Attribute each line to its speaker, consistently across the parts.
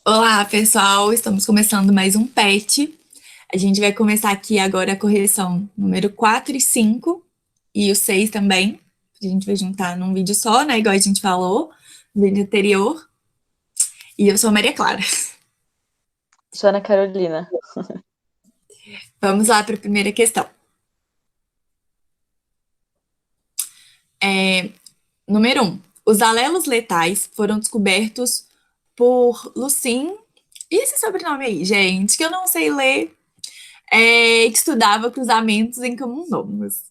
Speaker 1: Olá, pessoal! Estamos começando mais um PET. A gente vai começar aqui agora a correção número 4 e 5 e o 6 também. A gente vai juntar num vídeo só, né? Igual a gente falou no vídeo anterior. E eu sou a Maria Clara.
Speaker 2: Sou Ana Carolina.
Speaker 1: Vamos lá para a primeira questão. Número 1. Os alelos letais foram descobertos por Lucin. E esse sobrenome aí, gente, que eu não sei ler, que estudava cruzamentos em camundongos.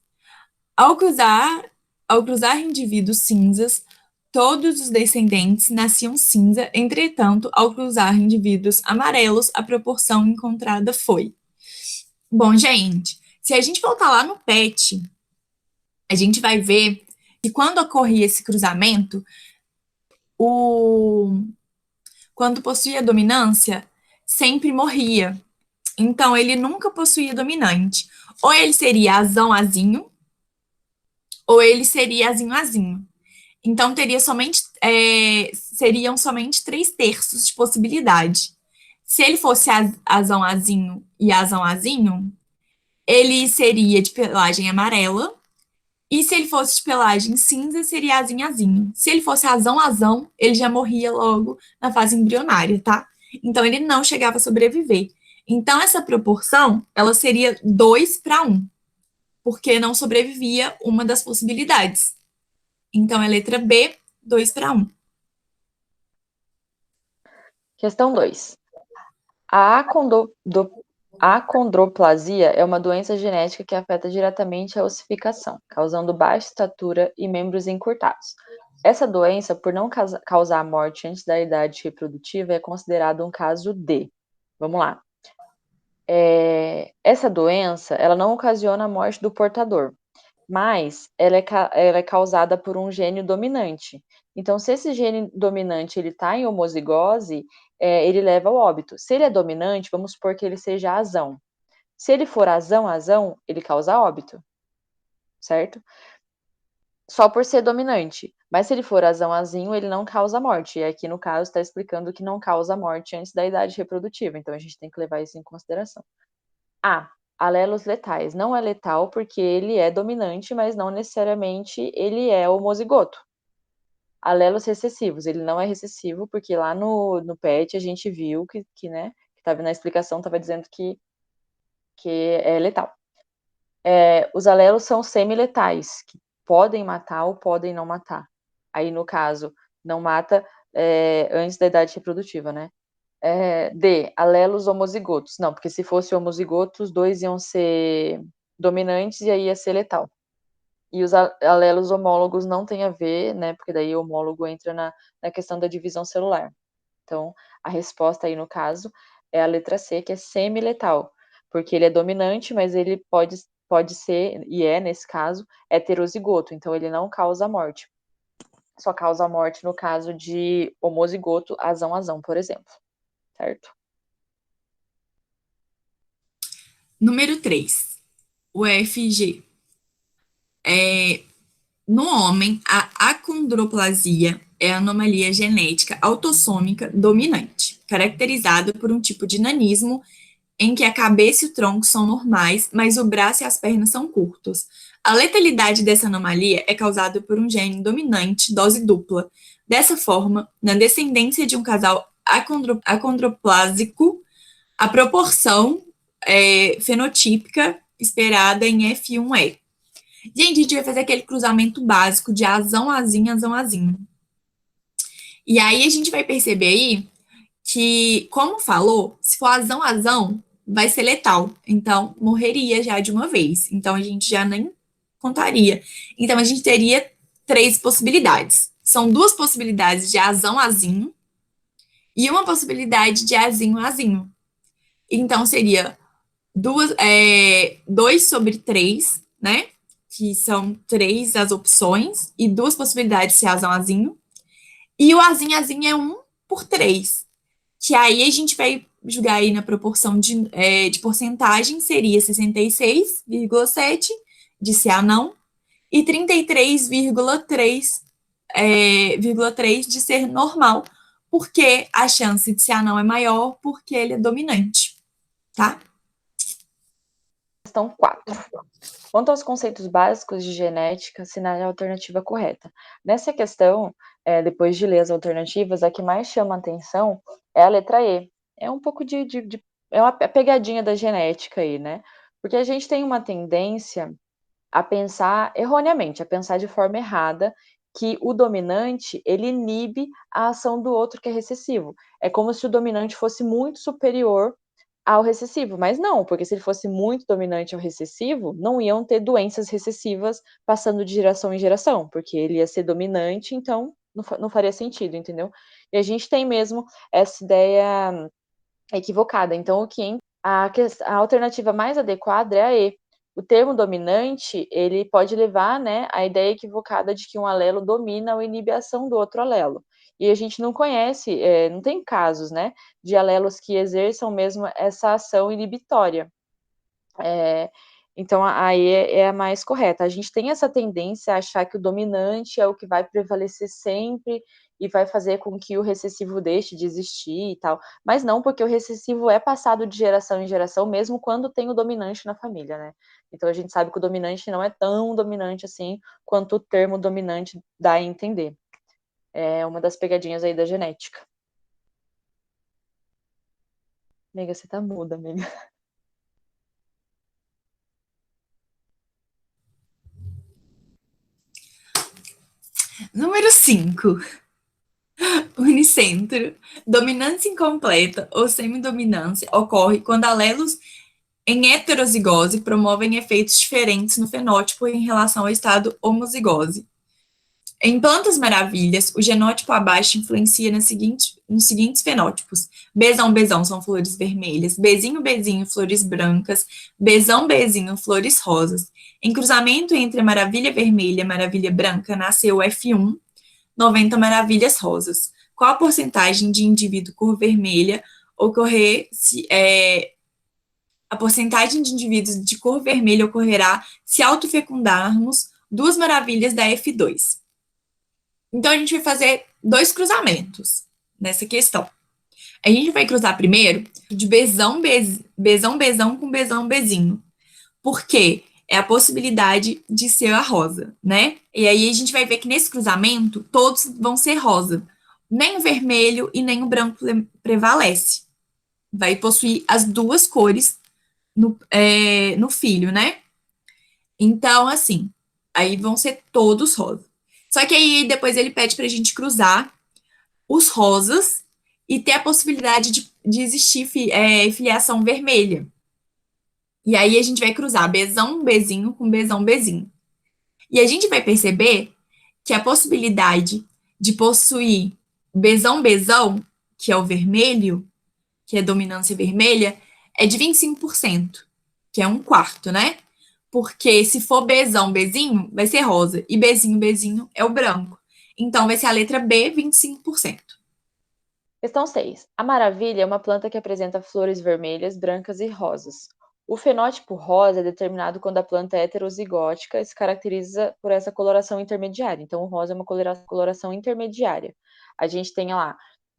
Speaker 1: Ao cruzar, ao cruzar indivíduos cinzas, todos os descendentes nasciam cinza, entretanto, ao cruzar indivíduos amarelos, a proporção encontrada foi. Bom, gente, se a gente voltar lá no PET, a gente vai ver que quando ocorria esse cruzamento, o quando possuía dominância, sempre morria. Então, ele nunca possuía dominante. Ou ele seria azão-azinho, ou ele seria azinho-azinho. Então, seriam somente 3/3 de possibilidade. Se ele fosse azão-azinho e azão-azinho, ele seria de pelagem amarela. E se ele fosse de pelagem cinza, seria azinho-azinho. Se ele fosse azão-azão, ele já morria logo na fase embrionária, tá? Então, ele não chegava a sobreviver. Então, essa proporção, ela seria 2/1, porque não sobrevivia uma das possibilidades. Então, é letra B, 2/1.
Speaker 2: Questão 2. A acondroplasia é uma doença genética que afeta diretamente a ossificação, causando baixa estatura e membros encurtados. Essa doença, por não causar morte antes da idade reprodutiva, é considerada um caso D. Vamos lá. Essa doença, ela não ocasiona a morte do portador, mas ela é causada por um gene dominante. Então, se esse gene dominante ele está em homozigose, ele leva ao óbito. Se ele é dominante, vamos supor que ele seja azão. Se ele for azão, ele causa óbito, certo? Só por ser dominante. Mas se ele for azão-azinho, ele não causa morte. E aqui, no caso, está explicando que não causa morte antes da idade reprodutiva. Então, a gente tem que levar isso em consideração. A. Alelos letais. Não é letal porque ele é dominante, mas não necessariamente ele é homozigoto. Alelos recessivos. Ele não é recessivo porque lá no PET a gente viu né, que estava na explicação, estava dizendo que é letal. Os alelos são semiletais, que podem matar ou podem não matar. Aí, no caso, não mata antes da idade reprodutiva, né? D, alelos homozigotos. Não, porque se fosse homozigotos, os dois iam ser dominantes e aí ia ser letal. E os alelos homólogos não tem a ver, né? Porque daí o homólogo entra na questão da divisão celular. Então, a resposta aí, no caso, é a letra C, que é semiletal. Porque ele é dominante, mas ele pode ser, e é, nesse caso, heterozigoto. Então, ele não causa morte. Só causa morte no caso de homozigoto, azão-azão, por exemplo. Certo?
Speaker 1: Número 3, o FG. No homem, a acondroplasia é a anomalia genética autossômica dominante, caracterizada por um tipo de nanismo em que a cabeça e o tronco são normais, mas o braço e as pernas são curtos. A letalidade dessa anomalia é causada por um gene dominante, dose dupla. Dessa forma, na descendência de um casal acondroplásico, a proporção fenotípica esperada em F1E. Gente, a gente vai fazer aquele cruzamento básico de azão, azinho, azão, azinho. E aí a gente vai perceber aí que, como falou, se for azão, azão, vai ser letal. Então, morreria já de uma vez. Então, a gente já nem contaria. Então, a gente teria 3 possibilidades. São 2 possibilidades de azão, azinho e uma possibilidade de azinho, azinho. Então, seria 2/3, né? Que são 3 as opções, e 2 possibilidades de ser azão, azinho. E o azinho, azinho é 1/3, que aí a gente vai jogar aí na proporção de porcentagem, seria 66,7 de ser anão e 33,3 de ser normal, porque a chance de ser anão é maior porque ele é dominante, tá?
Speaker 2: Questão 4. Quanto aos conceitos básicos de genética, assinale a alternativa correta. Nessa questão, depois de ler as alternativas, a que mais chama a atenção é a letra E. É um pouco é uma pegadinha da genética aí, né? Porque a gente tem uma tendência a pensar erroneamente, a pensar de forma errada, que o dominante, ele inibe a ação do outro que é recessivo. É como se o dominante fosse muito superior ao recessivo, mas não, porque se ele fosse muito dominante ao recessivo, não iam ter doenças recessivas passando de geração em geração, porque ele ia ser dominante, então não faria sentido, entendeu? E a gente tem mesmo essa ideia equivocada. Então, a alternativa mais adequada é a E. O termo dominante, ele pode levar, né, a ideia equivocada de que um alelo domina ou inibe a ação do outro alelo. E a gente não conhece, não tem casos, né, de alelos que exerçam mesmo essa ação inibitória. Então, aí é a mais correta. A gente tem essa tendência a achar que o dominante é o que vai prevalecer sempre e vai fazer com que o recessivo deixe de existir e tal. Mas não, porque o recessivo é passado de geração em geração, mesmo quando tem o dominante na família, né? Então, a gente sabe que o dominante não é tão dominante assim quanto o termo dominante dá a entender. É uma das pegadinhas aí da genética. Amiga, você tá muda, amiga.
Speaker 1: Número 5. Unicentro. Dominância incompleta ou semidominância ocorre quando alelos em heterozigose promovem efeitos diferentes no fenótipo em relação ao estado homozigose. Em plantas maravilhas, o genótipo abaixo influencia nos seguintes fenótipos. Bzão, Bzão são flores vermelhas, Bzinho, Bzinho, flores brancas, Bzão, Bzinho, flores rosas. Em cruzamento entre a maravilha vermelha e a maravilha branca, nasceu o F1, 90 maravilhas rosas. Qual a porcentagem de indivíduo cor vermelha ocorrer se, a porcentagem de indivíduos de cor vermelha ocorrerá se autofecundarmos duas maravilhas da F2. Então, a gente vai fazer dois cruzamentos nessa questão. A gente vai cruzar primeiro de Bzão, Bzão, Bzão com Bzão, Bzinho. Por quê? É a possibilidade de ser a rosa, né? E aí a gente vai ver que nesse cruzamento todos vão ser rosa. Nem o vermelho e nem o branco prevalece. Vai possuir as duas cores no filho, né? Então, assim, aí vão ser todos rosa. Só que aí depois ele pede pra gente cruzar os rosas e ter a possibilidade de existir filiação vermelha. E aí a gente vai cruzar Bzão, Bzinho com Bzão, Bzinho. E a gente vai perceber que a possibilidade de possuir Bzão, Bzão, que é o vermelho, que é dominância vermelha, é de 25%, que é um quarto, né? Porque se for Bzão, Bzinho, vai ser rosa. E Bzinho, Bzinho é o branco. Então vai ser a letra B, 25%.
Speaker 2: Questão 6. A maravilha é uma planta que apresenta flores vermelhas, brancas e rosas. O fenótipo rosa é determinado quando a planta é heterozigótica e se caracteriza por essa coloração intermediária. Então, o rosa é uma coloração intermediária. A gente tem lá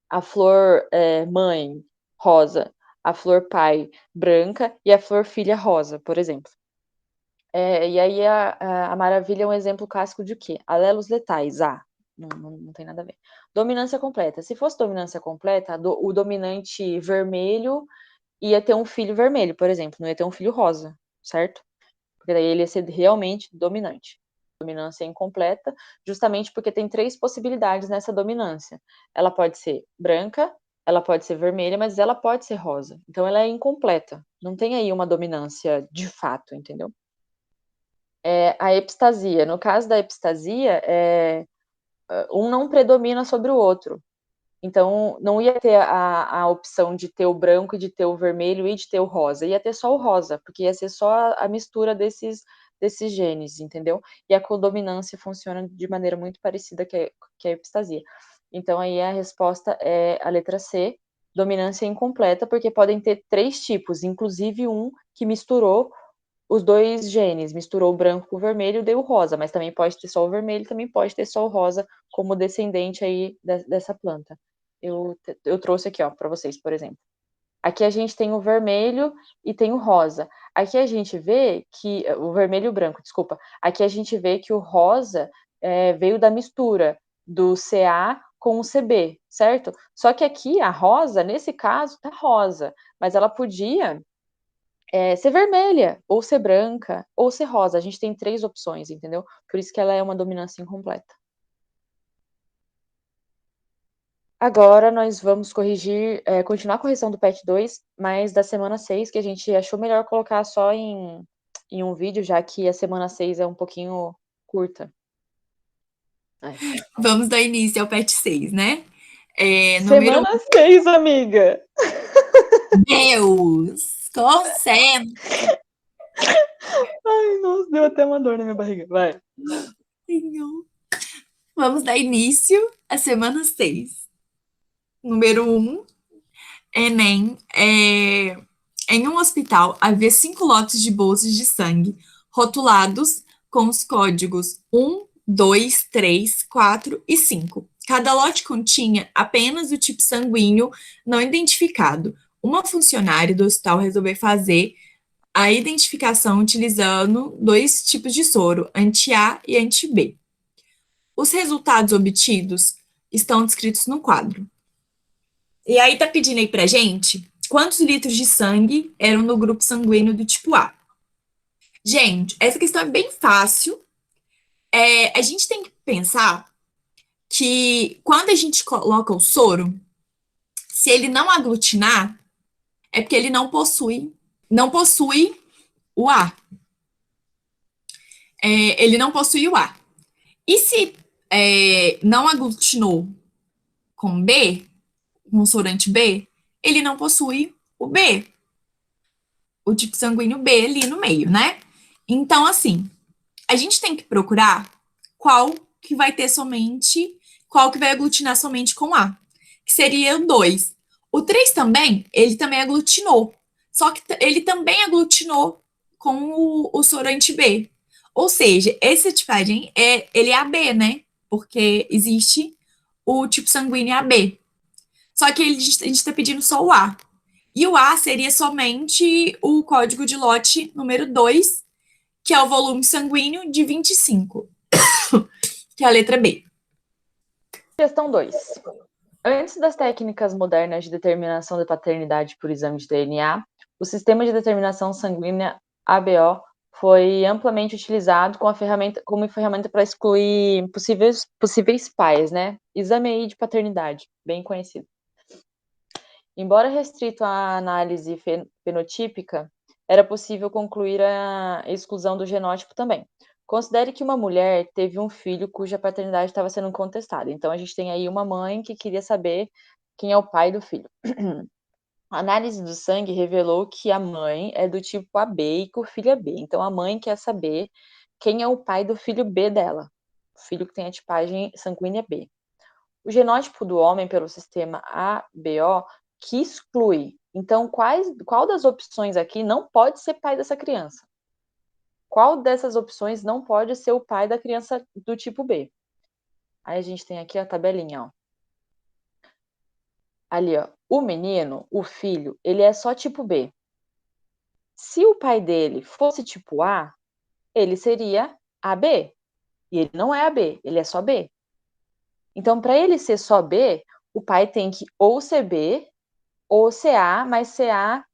Speaker 2: a flor mãe rosa, a flor pai branca e a flor filha rosa, por exemplo. E aí a maravilha é um exemplo clássico de quê? Alelos letais. Não tem nada a ver. Dominância completa. Se fosse dominância completa, o dominante vermelho ia ter um filho vermelho, por exemplo, não ia ter um filho rosa, certo? Porque daí ele ia ser realmente dominante. Dominância incompleta, justamente porque tem três possibilidades nessa dominância. Ela pode ser branca, ela pode ser vermelha, mas ela pode ser rosa. Então ela é incompleta. Não tem aí uma dominância de fato, entendeu? A epistasia. No caso da epistasia, um não predomina sobre o outro. Então, não ia ter a opção de ter o branco, de ter o vermelho e de ter o rosa. Ia ter só o rosa, porque ia ser só a mistura desses genes, entendeu? E a codominância funciona de maneira muito parecida que a epistasia. Então, aí a resposta é a letra C, dominância incompleta, porque podem ter três tipos, inclusive um que misturou os dois genes, misturou o branco com o vermelho, deu o rosa, mas também pode ter só o vermelho, também pode ter só o rosa como descendente aí dessa planta. Eu trouxe aqui, ó, para vocês, por exemplo. Aqui a gente tem o vermelho e tem o rosa. Aqui a gente vê que o vermelho e o branco, desculpa. Aqui a gente vê que o rosa veio da mistura do CA com o CB, certo? Só que aqui a rosa, nesse caso, tá rosa, mas ela podia ser vermelha, ou ser branca, ou ser rosa. A gente tem 3 opções, entendeu? Por isso que ela é uma dominância incompleta. Agora nós vamos corrigir, continuar a correção do PET 2, mas da semana 6, que a gente achou melhor colocar só em um vídeo, já que a semana 6 é um pouquinho curta.
Speaker 1: Vamos dar início ao PET 6, né? Número
Speaker 2: Semana 6, amiga!
Speaker 1: Deus! Concentra!
Speaker 2: Ai, nossa, deu até uma dor na minha barriga. Vai.
Speaker 1: Senhor. Vamos dar início à semana 6. Número 1, Enem. Em um hospital, havia 5 lotes de bolsas de sangue, rotulados com os códigos 1, 2, 3, 4 e 5. Cada lote continha apenas o tipo sanguíneo não identificado. Uma funcionária do hospital resolveu fazer a identificação utilizando 2 tipos de soro, anti-A e anti-B. Os resultados obtidos estão descritos no quadro. E aí tá pedindo aí pra gente quantos litros de sangue eram no grupo sanguíneo do tipo A. Gente, essa questão é bem fácil. A gente tem que pensar que quando a gente coloca o soro, se ele não aglutinar, é porque ele não possui o A. Ele não possui o A. E se não aglutinou com B, com o sorante B, ele não possui o B, o tipo sanguíneo B ali no meio, né? Então, assim, a gente tem que procurar qual que vai ter somente, qual que vai aglutinar somente com A, que seria o 2. O 3 também, ele também aglutinou, só que ele também aglutinou com o sorante B. Ou seja, esse tipagem ele é AB, né? Porque existe o tipo sanguíneo AB. Só que a gente está pedindo só o A. E o A seria somente o código de lote número 2, que é o volume sanguíneo de 25, que é a letra B.
Speaker 2: Questão 2. Antes das técnicas modernas de determinação da paternidade por exame de DNA, o sistema de determinação sanguínea ABO foi amplamente utilizado como ferramenta para excluir possíveis pais, né? Exame aí de paternidade, bem conhecido. Embora restrito à análise fenotípica, era possível concluir a exclusão do genótipo também. Considere que uma mulher teve um filho cuja paternidade estava sendo contestada. Então, a gente tem aí uma mãe que queria saber quem é o pai do filho. A análise do sangue revelou que a mãe é do tipo AB e que o filho é B. Então, a mãe quer saber quem é o pai do filho B dela, o filho que tem a tipagem sanguínea B. O genótipo do homem pelo sistema ABO que exclui. Então, qual das opções aqui não pode ser pai dessa criança? Qual dessas opções não pode ser o pai da criança do tipo B? Aí a gente tem aqui a tabelinha, ó. Ali, ó, o menino, o filho, ele é só tipo B. Se o pai dele fosse tipo A, ele seria AB. E ele não é AB, ele é só B. Então, para ele ser só B, o pai tem que ou ser B ou CA, mas CA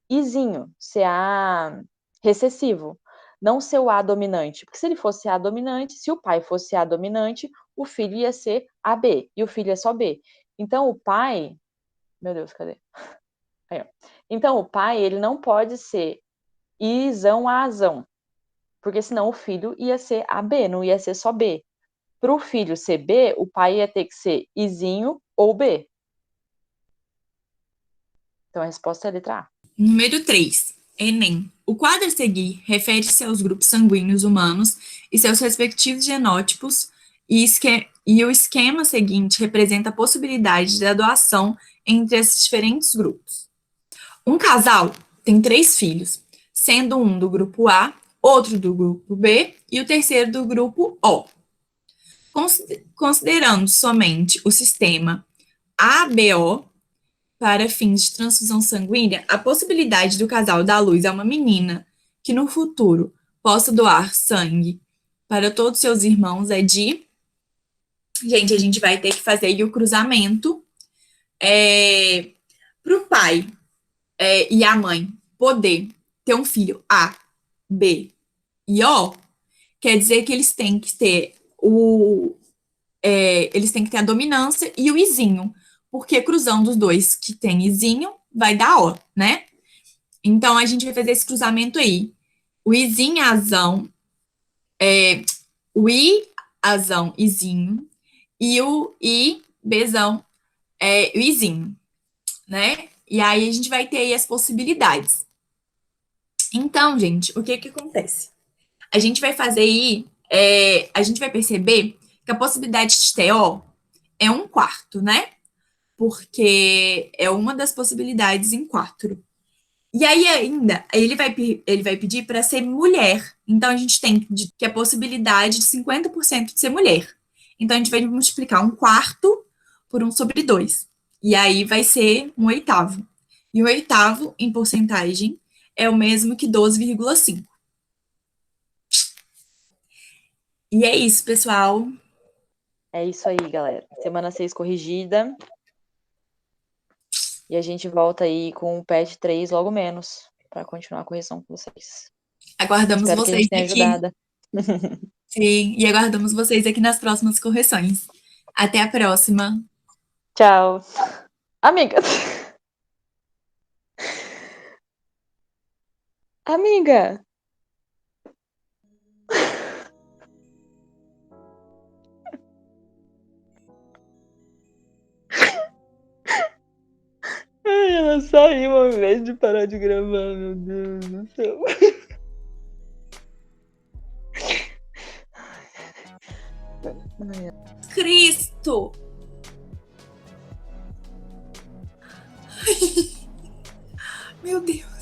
Speaker 2: izinho, CA recessivo. Não ser o A dominante. Porque se ele fosse A dominante, se o pai fosse A dominante, o filho ia ser AB. E o filho é só B. Então, o pai... Meu Deus, cadê? Aí, ó. Então, o pai, ele não pode ser Izão Azão. Porque senão o filho ia ser AB, não ia ser só B. Para o filho ser B, o pai ia ter que ser Izinho ou B. Então, a resposta é a letra A.
Speaker 1: Número 3, Enem. O quadro a seguir refere-se aos grupos sanguíneos humanos e seus respectivos genótipos, e o esquema seguinte representa a possibilidade da doação entre esses diferentes grupos. Um casal tem 3 filhos, sendo um do grupo A, outro do grupo B e o terceiro do grupo O. Considerando somente o sistema ABO, para fins de transfusão sanguínea, a possibilidade do casal dar à luz a uma menina que no futuro possa doar sangue para todos seus irmãos é de. Gente, a gente vai ter que fazer aí o cruzamento para o pai e a mãe poder ter um filho A, B e O, quer dizer que eles têm que ter eles têm que ter a dominância e o izinho, porque cruzando os dois que tem izinho vai dar O, né? Então a gente vai fazer esse cruzamento aí. O izinho azão, o i azão izinho e o i bezão o izinho, né? E aí a gente vai ter aí as possibilidades. Então, gente, o que que acontece? A gente vai fazer aí, a gente vai perceber que a possibilidade de TO é 1/4, né? Porque é uma das possibilidades em 4. E aí ainda, ele vai pedir para ser mulher. Então a gente tem que a possibilidade de 50% de ser mulher. Então a gente vai multiplicar 1/4 por 1/2. E aí vai ser 1/8. E o oitavo, em porcentagem, é o mesmo que 12,5. E é isso, pessoal.
Speaker 2: É isso aí, galera. Semana 6 corrigida. E a gente volta aí com o patch 3 logo menos, para continuar a correção com vocês.
Speaker 1: Aguardamos
Speaker 2: Espero que a
Speaker 1: vocês
Speaker 2: gente tenha
Speaker 1: aqui.
Speaker 2: ajudado.
Speaker 1: Sim, e aguardamos vocês aqui nas próximas correções. Até a próxima.
Speaker 2: Tchau. Amiga. Amiga. Ai, ela saiu ao invés de parar de gravar, meu Deus do céu.
Speaker 1: Cristo! Meu Deus.